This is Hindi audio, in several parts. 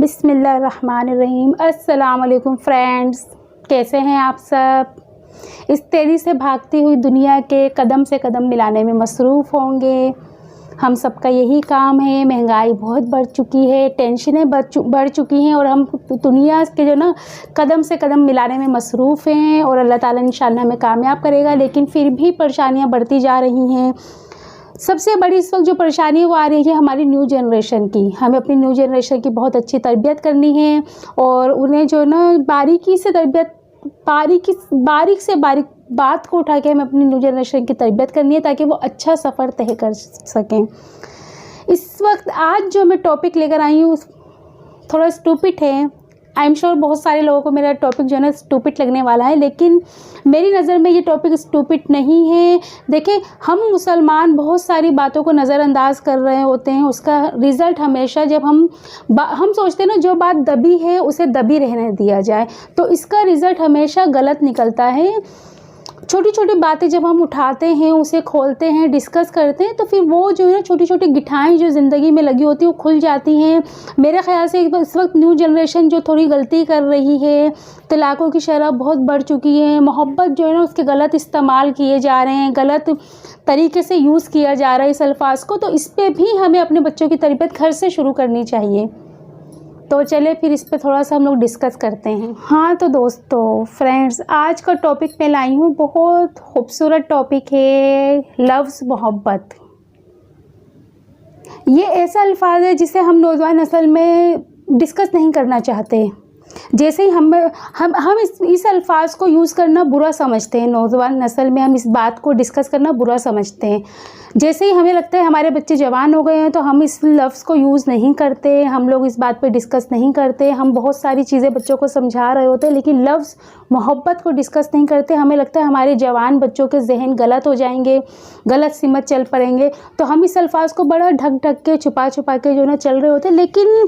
बिस्मिल्लाहिर्रहमानिर्रहीम। अस्सलाम वालेकुम फ्रेंड्स, कैसे हैं आप सब। इस तेज़ी से भागती हुई दुनिया के कदम से कदम मिलाने में मसरूफ़ होंगे। हम सबका यही काम है। महंगाई बहुत बढ़ चुकी है, टेंशनें बढ़ चुकी हैं और हम दुनिया के जो ना कदम से कदम मिलाने में मसरूफ़ हैं और अल्लाह ताला इंशाअल्लाह हमें कामयाब करेगा। लेकिन फिर भी परेशानियाँ बढ़ती जा रही हैं। सबसे बड़ी इस वक्त जो परेशानी वो आ रही है हमारी न्यू जनरेशन की। हमें अपनी न्यू जनरेशन की बहुत अच्छी तरबियत करनी है और उन्हें जो ना बारीकी से तरबियत बारीक से बारीक बात को उठा के हमें अपनी न्यू जनरेशन की तरबियत करनी है ताकि वो अच्छा सफ़र तय कर सकें। इस वक्त आज जो मैं टॉपिक लेकर आई हूँ थोड़ा स्टूपिड है। आई एम श्योर बहुत सारे लोगों को मेरा टॉपिक जो है ना स्टूपिड लगने वाला है, लेकिन मेरी नज़र में ये टॉपिक स्टूपिड नहीं है। देखिए, हम मुसलमान बहुत सारी बातों को नज़रअंदाज कर रहे होते हैं। उसका रिज़ल्ट हमेशा जब हम सोचते हैं ना जो बात दबी है उसे दबी रहने दिया जाए, तो इसका रिज़ल्ट हमेशा गलत निकलता है। छोटी छोटी बातें जब हम उठाते हैं, उसे खोलते हैं, डिस्कस करते हैं, तो फिर वो जो है ना छोटी छोटी गिठाएँ जो ज़िंदगी में लगी होती हैं वो खुल जाती हैं। मेरे ख़्याल से इस वक्त न्यू जनरेशन जो थोड़ी गलती कर रही है, तलाक़ों की शरह बहुत बढ़ चुकी है। मोहब्बत जो है ना उसके गलत इस्तेमाल किए जा रहे हैं, गलत तरीके से यूज़ किया जा रहा है इस अल्फाज को। तो इस पर भी हमें अपने बच्चों की तरबियत घर से शुरू करनी चाहिए। तो चले फिर इस पे थोड़ा सा हम लोग डिस्कस करते हैं। हाँ तो दोस्तों, फ्रेंड्स, आज का टॉपिक मैं लाई हूँ, बहुत खूबसूरत टॉपिक है, लफ्ज़ मोहब्बत। ये ऐसा अल्फाज है जिसे हम नौजवान नस्ल में डिस्कस नहीं करना चाहते। जैसे ही हम इस अल्फाज को यूज़ करना बुरा समझते हैं। नौजवान नस्ल में हम इस बात को डिस्कस करना बुरा समझते हैं। जैसे ही हमें लगता है हमारे बच्चे जवान हो गए हैं तो हम इस लफ्ज़ को यूज़ नहीं करते, हम लोग इस बात पे डिस्कस नहीं करते। हम बहुत सारी चीज़ें बच्चों को समझा रहे होते हैं लेकिन लफ्ज़ मोहब्बत को डिस्कस नहीं करते। हमें लगता है हमारे जवान बच्चों के जहन गलत हो जाएंगे, गलत सिमत चल पड़ेंगे, तो हम इस अल्फाज को बड़ा ढक के छुपा के जो ना चल रहे होते हैं। लेकिन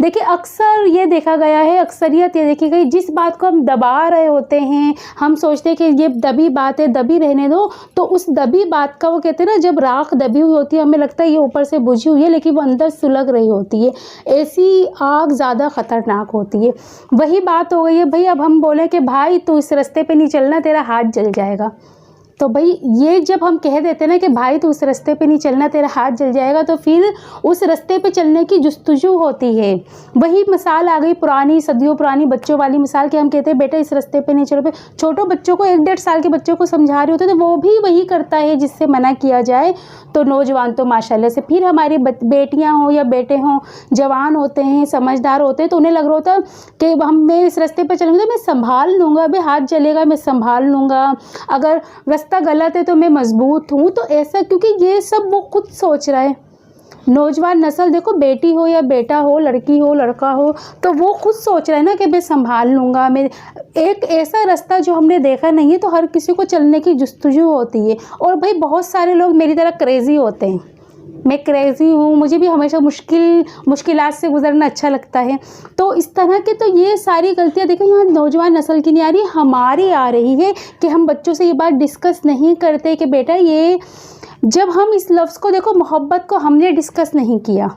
देखिए, अक्सर ये देखा गया है, अक्सरियत ये देखी गई, जिस बात को हम दबा रहे होते हैं, हम सोचते हैं कि ये दबी बात है, दबी रहने दो, तो उस दबी बात का वो कहते हैं ना, जब राख दबी हुई होती है हमें लगता है ये ऊपर से बुझी हुई है लेकिन वो अंदर सुलग रही होती है। ऐसी आग ज़्यादा ख़तरनाक होती है। वही बात हो गई है भाई, अब हम बोले कि भाई तू इस रास्ते पे नहीं चलना, तेरा हाथ जल जाएगा। तो भाई ये जब हम कह देते हैं ना कि भाई तू उस रास्ते पे नहीं चलना, तेरा हाथ जल जाएगा, तो फिर उस रास्ते पे चलने की जुस्तजू होती है। वही मिसाल आ गई पुरानी, सदियों पुरानी बच्चों वाली मिसाल कि हम कहते हैं बेटा इस रास्ते पे नहीं चलो। छोटों बच्चों को, 1-1.5 साल के बच्चों को समझा रहे होते तो वो भी वही करता है जिससे मना किया जाए। तो नौजवान तो माशाल्लाह से, फिर हमारी बेटियाँ हों या बेटे हों, जवान होते हैं, समझदार होते हैं, तो उन्हें लग रहा होता कि मैं इस रास्ते पर चलूँगा तो मैं संभाल लूँगा, भाई हाथ जलेगा मैं संभाल लूँगा, अगर रास्ता गलत है तो मैं मजबूत हूँ। तो ऐसा, क्योंकि ये सब वो खुद सोच रहा है। नौजवान नस्ल देखो, बेटी हो या बेटा हो, लड़की हो लड़का हो, तो वो खुद सोच रहा है ना कि मैं संभाल लूँगा। मैं एक ऐसा रास्ता जो हमने देखा नहीं है, तो हर किसी को चलने की जुस्तजू होती है। और भाई बहुत सारे लोग मेरी तरह क्रेज़ी होते हैं, मैं क्रेज़ी हूँ, मुझे भी हमेशा मुश्किलात से गुजरना अच्छा लगता है। तो इस तरह के, तो ये सारी गलतियाँ देखो यहाँ नौजवान नस्ल की नहीं आ रही, हमारी आ रही है कि हम बच्चों से ये बात डिस्कस नहीं करते कि बेटा ये, जब हम इस लफ्ज़ को देखो, मोहब्बत को हमने डिस्कस नहीं किया।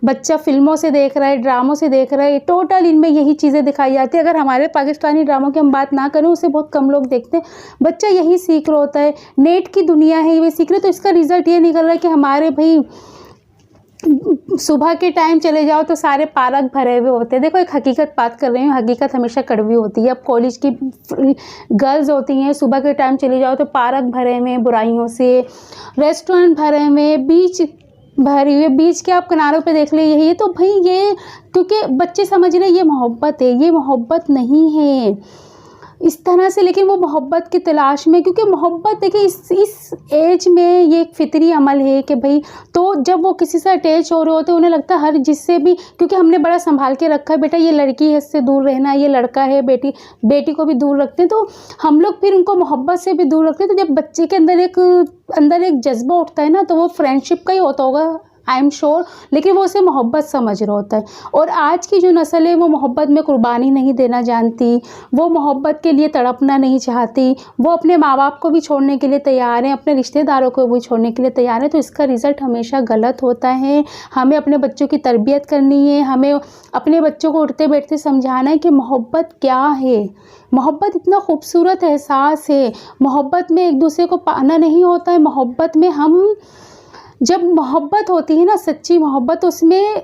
बच्चा फिल्मों से देख रहा है, ड्रामों से देख रहा है, टोटल इनमें यही चीज़ें दिखाई जाती है। अगर हमारे पाकिस्तानी ड्रामों की हम बात ना करें, उसे बहुत कम लोग देखते हैं, बच्चा यही सीख रहा होता है। नेट की दुनिया है, ये सीख रहे, तो इसका रिज़ल्ट ये निकल रहा है कि हमारे भाई सुबह के टाइम चले जाओ तो सारे पार्क भरे हुए होते हैं। देखो, एक हकीकत बात कर रही हूँ, हकीकत हमेशा कड़वी होती है। अब कॉलेज की गर्ल्स होती हैं, सुबह के टाइम चले जाओ तो पार्क भरे हुए बुराइयों से, रेस्टोरेंट भरे हुए, बीच भरी हुई, बीच के आप किनारों पे देख ले यही है। तो भाई ये, क्योंकि बच्चे समझ रहे ये मोहब्बत है, ये मोहब्बत नहीं है इस तरह से। लेकिन वो मोहब्बत की तलाश में, क्योंकि मोहब्बत देखिए इस एज में ये एक फितरी अमल है कि भाई, तो जब वो किसी से अटैच हो रहे होते हैं उन्हें लगता है हर जिससे भी, क्योंकि हमने बड़ा संभाल के रखा है, बेटा ये लड़की है इससे दूर रहना, ये लड़का है बेटी को भी दूर रखते हैं, तो हम लोग फिर उनको मोहब्बत से भी दूर रखते हैं। तो जब बच्चे के अंदर एक जज्बा उठता है ना, तो वो फ्रेंडशिप का ही होता होगा आई एम श्योर, लेकिन वो उसे मोहब्बत समझ रहा होता है। और आज की जो नस्ल है वो मोहब्बत में कुर्बानी नहीं देना जानती, वो मोहब्बत के लिए तड़पना नहीं चाहती, वो अपने माँ बाप को भी छोड़ने के लिए तैयार हैं, अपने रिश्तेदारों को भी छोड़ने के लिए तैयार हैं। तो इसका रिज़ल्ट हमेशा गलत होता है। हमें अपने बच्चों की तरबियत करनी है, हमें अपने बच्चों को उठते बैठते समझाना है कि मोहब्बत क्या है। मोहब्बत इतना खूबसूरत एहसास है। मोहब्बत में एक दूसरे को पाना नहीं होता है। मोहब्बत में हम जब मोहब्बत होती है ना, सच्ची मोहब्बत, उसमें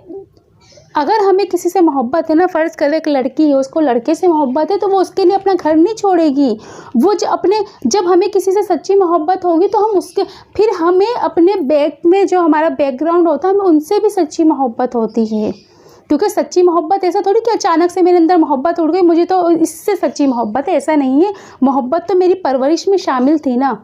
अगर हमें किसी से मोहब्बत है ना, फ़र्ज़ करें एक लड़की है, उसको लड़के से मोहब्बत है, तो वो उसके लिए अपना घर नहीं छोड़ेगी। वो जब हमें किसी से सच्ची मोहब्बत होगी तो हम उसके फिर हमें अपने बैक में जो हमारा बैकग्राउंड होता है, हमें उनसे भी सच्ची मोहब्बत होती है। क्योंकि सच्ची मोहब्बत ऐसा थोड़ी कि अचानक से मेरे अंदर मोहब्बत उड़ गई, मुझे तो इससे सच्ची मोहब्बत है, ऐसा नहीं है। मोहब्बत तो मेरी परवरिश में शामिल थी ना,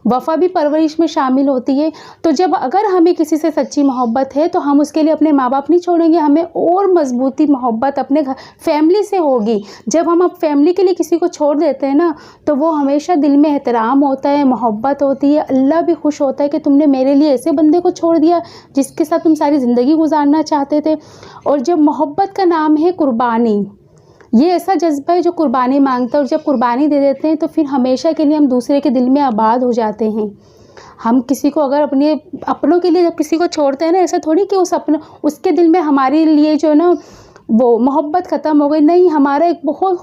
वफ़ा भी परवरिश में शामिल होती है। तो जब अगर हमें किसी से सच्ची मोहब्बत है तो हम उसके लिए अपने माँ बाप नहीं छोड़ेंगे, हमें और मजबूती मोहब्बत अपने घर फैमिली से होगी। जब हम अब फैमिली के लिए किसी को छोड़ देते हैं ना, तो वो हमेशा दिल में एहतराम होता है, मोहब्बत होती है। अल्लाह भी खुश होता है कि तुमने मेरे लिए ऐसे बंदे को छोड़ दिया जिसके साथ तुम सारी ज़िंदगी गुजारना चाहते थे। और जब मोहब्बत का नाम है कुर्बानी, ये ऐसा जज्बा है जो कुर्बानी मांगता है। और जब कुर्बानी दे देते हैं तो फिर हमेशा के लिए हम दूसरे के दिल में आबाद हो जाते हैं। हम किसी को अगर अपनों के लिए जब किसी को छोड़ते हैं ना, ऐसा थोड़ी कि उसके दिल में हमारे लिए जो है ना वो मोहब्बत ख़त्म हो गई। नहीं, हमारा एक बहुत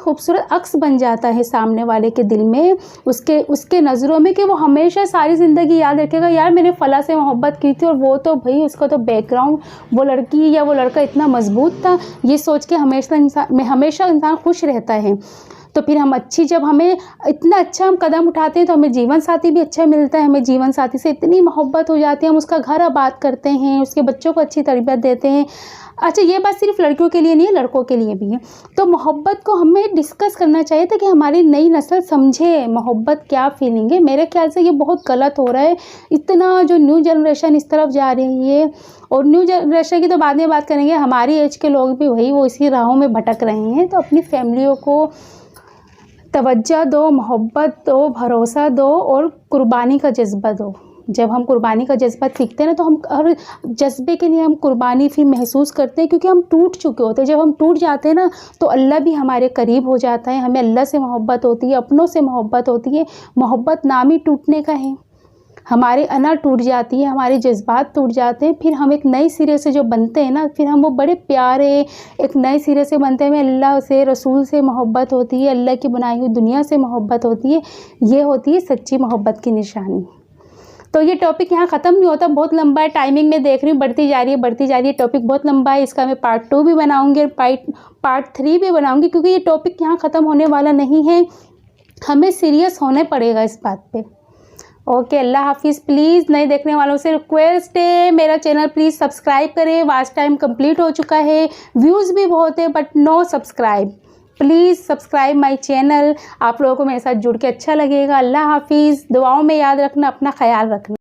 खूबसूरत अक्स बन जाता है सामने वाले के दिल में, उसके नज़रों में, कि वो हमेशा सारी ज़िंदगी याद रखेगा, यार मैंने फ़ला से मोहब्बत की थी और वो तो भाई उसका तो बैकग्राउंड, वो लड़की या वो लड़का इतना मजबूत था। ये सोच के हमेशा इंसान खुश रहता है। तो फिर जब हमें इतना अच्छा हम कदम उठाते हैं तो हमें जीवन साथी भी अच्छा मिलता है। हमें जीवन साथी से इतनी मोहब्बत हो जाती है, हम उसका घर आबाद करते हैं, उसके बच्चों को अच्छी तरबियत देते हैं। अच्छा, ये बात सिर्फ लड़कियों के लिए नहीं है, लड़कों के लिए भी है। तो मोहब्बत को हमें डिस्कस करना चाहिए था कि हमारी नई नस्ल समझे मोहब्बत क्या फीलिंग है। मेरे ख्याल से ये बहुत गलत हो रहा है। इतना जो न्यू जनरेशन इस तरफ जा रही है, और न्यू जनरेशन की तो बाद में बात करेंगे, हमारी एज के लोग भी वो इसी राहों में भटक रहे हैं। तो अपनी फैमिलियों को तवज्जो दो, मोहब्बत दो, भरोसा दो और कुर्बानी का जज्बा दो। जब हम कुर्बानी का जज्बा सीखते हैं ना, तो हम हर जज्बे के लिए हम कुर्बानी फिर महसूस करते हैं, क्योंकि हम टूट चुके होते हैं। जब हम टूट जाते हैं ना, तो अल्लाह भी हमारे करीब हो जाता है। हमें अल्लाह से मोहब्बत होती है, अपनों से मोहब्बत होती है। मोहब्बत नाम ही टूटने का है। हमारी अना टूट जाती है, हमारे जज्बात टूट जाते हैं, फिर हम एक नए सिरे से जो बनते हैं ना, फिर हम वो बड़े प्यारे एक नए सिरे से बनते हैं। हमें अल्लाह से, रसूल से मोहब्बत होती है, अल्लाह की बनाई हुई दुनिया से मोहब्बत होती है। ये होती है सच्ची मोहब्बत की निशानी। तो ये टॉपिक यहाँ ख़त्म नहीं होता, बहुत लंबा है। टाइमिंग में देख रही हूँ बढ़ती जा रही है। टॉपिक बहुत लंबा है, इसका मैं पार्ट 2 भी बनाऊँगी और पार्ट 3 भी बनाऊँगी, क्योंकि ये टॉपिक यहाँ ख़त्म होने वाला नहीं है। हमें सीरियस होना पड़ेगा इस बात पे। ओके, अल्लाह हाफिज़। प्लीज़ नए देखने वालों से रिक्वेस्ट है, मेरा चैनल प्लीज़ सब्सक्राइब करें। वॉच टाइम कंप्लीट हो चुका है, व्यूज़ भी बहुत है, but no subscribe. Please subscribe my channel. आप लोगों को मेरे साथ जुड़ के अच्छा लगेगा। अल्लाह हाफिज़। दुआओं में याद रखना, अपना ख्याल रखना।